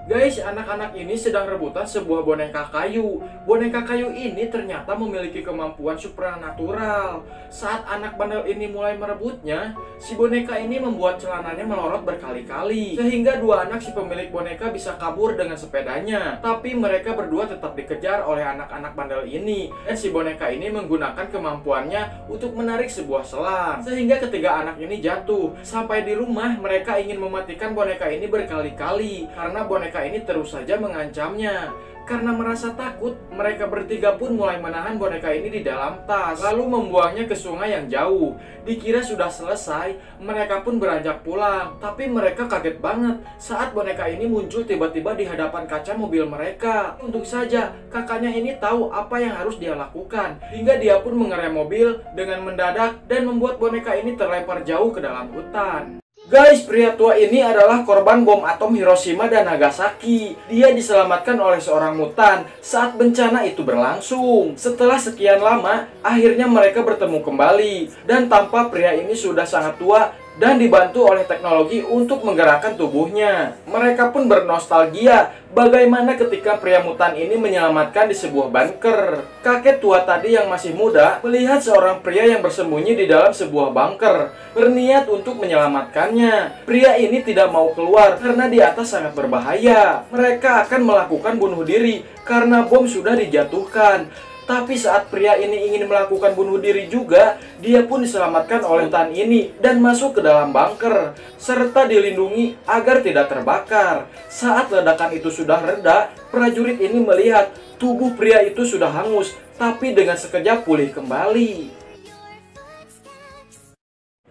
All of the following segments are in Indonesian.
Guys, anak-anak ini sedang rebutan sebuah boneka kayu. Boneka kayu ini ternyata memiliki kemampuan supranatural. Saat anak bandel ini mulai merebutnya, si boneka ini membuat celananya melorot berkali-kali. Sehingga dua anak si pemilik boneka bisa kabur dengan sepedanya. Tapi mereka berdua tetap dikejar oleh anak-anak bandel ini. Dan si boneka ini menggunakan kemampuannya untuk menarik sebuah selang. Sehingga ketiga anak ini jatuh. Sampai di rumah, mereka ingin mematikan boneka ini berkali-kali. Karena boneka ini terus saja mengancamnya. Karena merasa takut, mereka bertiga pun mulai menahan boneka ini di dalam tas, lalu membuangnya ke sungai yang jauh. Dikira sudah selesai, mereka pun beranjak pulang. Tapi mereka kaget banget saat boneka ini muncul tiba-tiba di hadapan kaca mobil mereka. Untung saja kakaknya ini tahu apa yang harus dia lakukan, hingga dia pun mengerem mobil dengan mendadak dan membuat boneka ini terlempar jauh ke dalam hutan. Guys, pria tua ini adalah korban bom atom Hiroshima dan Nagasaki. Dia diselamatkan oleh seorang mutan saat bencana itu berlangsung. Setelah sekian lama, akhirnya mereka bertemu kembali. Dan tampak pria ini sudah sangat tua dan dibantu oleh teknologi untuk menggerakkan tubuhnya. Mereka pun bernostalgia bagaimana ketika pria mutan ini menyelamatkan di sebuah bunker. Kakek tua tadi yang masih muda melihat seorang pria yang bersembunyi di dalam sebuah bunker, berniat untuk menyelamatkannya. Pria ini tidak mau keluar karena di atas sangat berbahaya. Mereka akan melakukan bunuh diri karena bom sudah dijatuhkan. Tapi saat pria ini ingin melakukan bunuh diri juga, dia pun diselamatkan oleh hutan ini dan masuk ke dalam bunker, serta dilindungi agar tidak terbakar. Saat ledakan itu sudah reda, prajurit ini melihat tubuh pria itu sudah hangus, tapi dengan sekejap pulih kembali.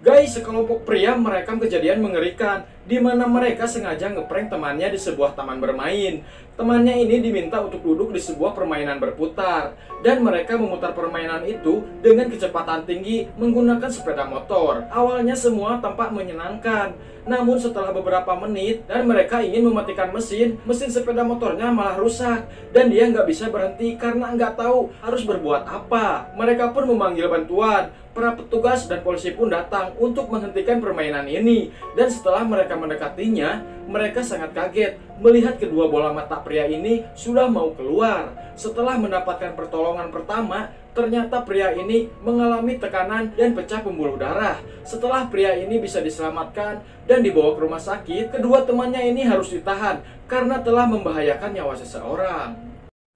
Guys, sekelompok pria merekam kejadian mengerikan di mana mereka sengaja ngeprank temannya di sebuah taman bermain. Temannya ini diminta untuk duduk di sebuah permainan berputar, dan mereka memutar permainan itu dengan kecepatan tinggi menggunakan sepeda motor. Awalnya semua tampak menyenangkan, namun setelah beberapa menit dan mereka ingin mematikan mesin sepeda motornya malah rusak, dan dia nggak bisa berhenti karena nggak tahu harus berbuat apa. Mereka pun memanggil bantuan. Para petugas dan polisi pun datang untuk menghentikan permainan ini. Dan setelah mereka mendekatinya, mereka sangat kaget melihat kedua bola mata pria ini sudah mau keluar. Setelah mendapatkan pertolongan pertama, ternyata pria ini mengalami tekanan dan pecah pembuluh darah. Setelah pria ini bisa diselamatkan dan dibawa ke rumah sakit, kedua temannya ini harus ditahan karena telah membahayakan nyawa seseorang.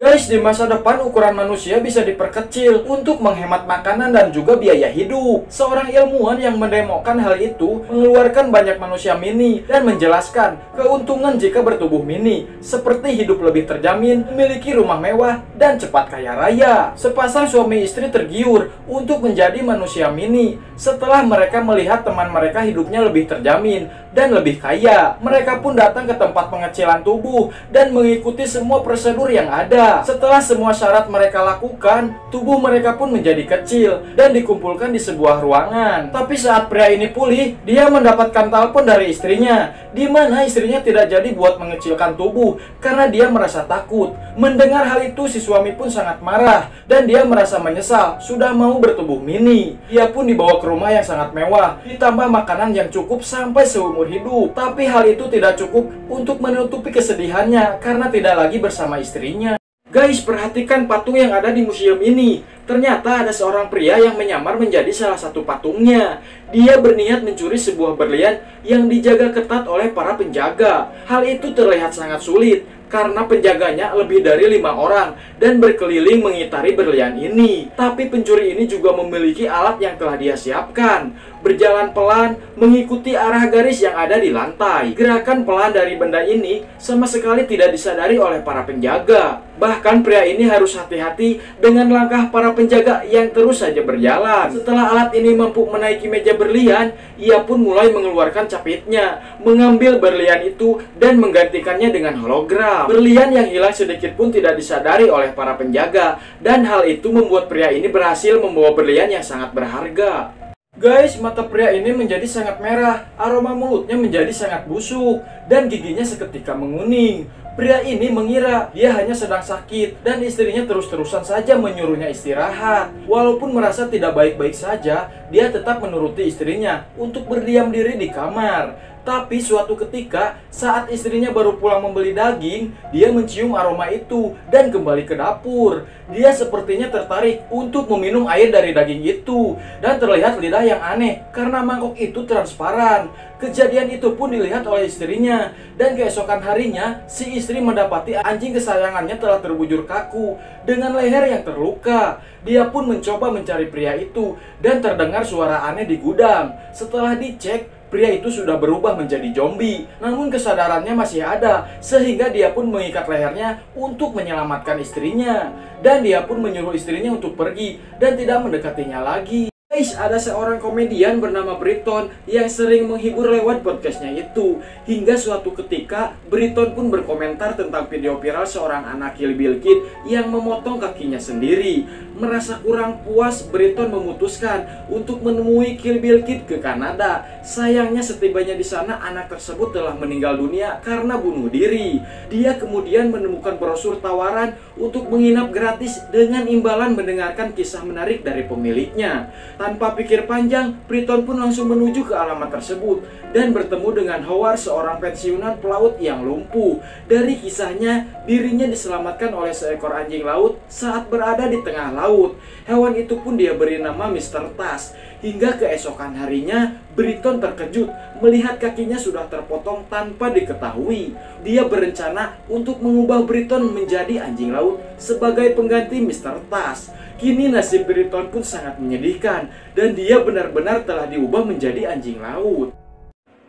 Guys, di masa depan ukuran manusia bisa diperkecil untuk menghemat makanan dan juga biaya hidup. Seorang ilmuwan yang mendemokan hal itu mengeluarkan banyak manusia mini dan menjelaskan keuntungan jika bertubuh mini, seperti hidup lebih terjamin, memiliki rumah mewah, dan cepat kaya raya. Sepasang suami istri tergiur untuk menjadi manusia mini setelah mereka melihat teman mereka hidupnya lebih terjamin dan lebih kaya. Mereka pun datang ke tempat pengecilan tubuh dan mengikuti semua prosedur yang ada. Setelah semua syarat mereka lakukan, tubuh mereka pun menjadi kecil dan dikumpulkan di sebuah ruangan. Tapi saat pria ini pulih, dia mendapatkan telepon dari istrinya, di mana istrinya tidak jadi buat mengecilkan tubuh karena dia merasa takut. Mendengar hal itu, si suami pun sangat marah dan dia merasa menyesal sudah mau bertubuh mini. Dia pun dibawa ke rumah yang sangat mewah, ditambah makanan yang cukup sampai seumur hidup. Tapi hal itu tidak cukup untuk menutupi kesedihannya karena tidak lagi bersama istrinya. Guys, perhatikan patung yang ada di museum ini. Ternyata ada seorang pria yang menyamar menjadi salah satu patungnya. Dia berniat mencuri sebuah berlian yang dijaga ketat oleh para penjaga. Hal itu terlihat sangat sulit karena penjaganya lebih dari 5 orang dan berkeliling mengitari berlian ini. Tapi pencuri ini juga memiliki alat yang telah dia siapkan. Berjalan pelan mengikuti arah garis yang ada di lantai. Gerakan pelan dari benda ini sama sekali tidak disadari oleh para penjaga. Bahkan pria ini harus hati-hati dengan langkah para penjaga yang terus saja berjalan. Setelah alat ini mampu menaiki meja berlian, ia pun mulai mengeluarkan capitnya, mengambil berlian itu dan menggantikannya dengan hologram. Berlian yang hilang sedikit pun tidak disadari oleh para penjaga, dan hal itu membuat pria ini berhasil membawa berlian yang sangat berharga. Guys, mata pria ini menjadi sangat merah, aroma mulutnya menjadi sangat busuk, dan giginya seketika menguning. Pria ini mengira dia hanya sedang sakit dan istrinya terus-terusan saja menyuruhnya istirahat. Walaupun merasa tidak baik-baik saja, dia tetap menuruti istrinya untuk berdiam diri di kamar. Tapi suatu ketika saat istrinya baru pulang membeli daging, dia mencium aroma itu dan kembali ke dapur. Dia sepertinya tertarik untuk meminum air dari daging itu dan terlihat lidah yang aneh karena mangkok itu transparan. Kejadian itu pun dilihat oleh istrinya dan keesokan harinya si istri mendapati anjing kesayangannya telah terbujur kaku dengan leher yang terluka. Dia pun mencoba mencari pria itu dan terdengar suara aneh di gudang. Setelah dicek, pria itu sudah berubah menjadi zombie, namun kesadarannya masih ada, sehingga dia pun mengikat lehernya untuk menyelamatkan istrinya. Dan dia pun menyuruh istrinya untuk pergi dan tidak mendekatinya lagi. Guys, ada seorang komedian bernama Britton yang sering menghibur lewat podcastnya itu. Hingga suatu ketika, Britton pun berkomentar tentang video viral seorang anak Kill Bill Kid yang memotong kakinya sendiri. Merasa kurang puas, Britton memutuskan untuk menemui Kill Bill Kid ke Kanada. Sayangnya setibanya di sana, anak tersebut telah meninggal dunia karena bunuh diri. Dia kemudian menemukan brosur tawaran untuk menginap gratis dengan imbalan mendengarkan kisah menarik dari pemiliknya. Tanpa pikir panjang, Britton pun langsung menuju ke alamat tersebut dan bertemu dengan Howard, seorang pensiunan pelaut yang lumpuh. Dari kisahnya, dirinya diselamatkan oleh seekor anjing laut saat berada di tengah laut. Hewan itu pun dia beri nama Mr. Tas. Hingga keesokan harinya, Britton terkejut melihat kakinya sudah terpotong tanpa diketahui. Dia berencana untuk mengubah Britton menjadi anjing laut sebagai pengganti Mr. Tas. Kini nasib Britton pun sangat menyedihkan dan dia benar-benar telah diubah menjadi anjing laut.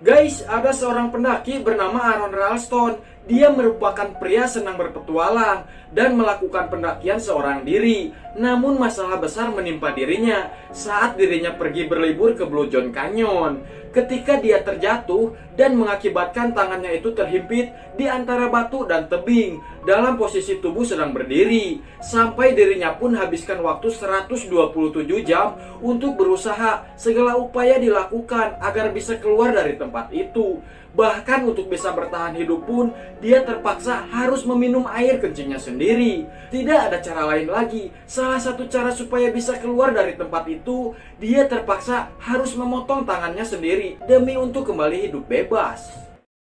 Guys, ada seorang pendaki bernama Aaron Ralston. Dia merupakan pria senang berpetualang dan melakukan pendakian seorang diri. Namun masalah besar menimpa dirinya saat dirinya pergi berlibur ke Blue John Canyon. Ketika dia terjatuh dan mengakibatkan tangannya itu terhimpit di antara batu dan tebing dalam posisi tubuh sedang berdiri. Sampai dirinya pun habiskan waktu 127 jam untuk berusaha segala upaya dilakukan agar bisa keluar dari tempat itu. Bahkan untuk bisa bertahan hidup pun dia terpaksa harus meminum air kencingnya sendiri. Tidak ada cara lain lagi. Salah satu cara supaya bisa keluar dari tempat itu, dia terpaksa harus memotong tangannya sendiri demi untuk kembali hidup bebas.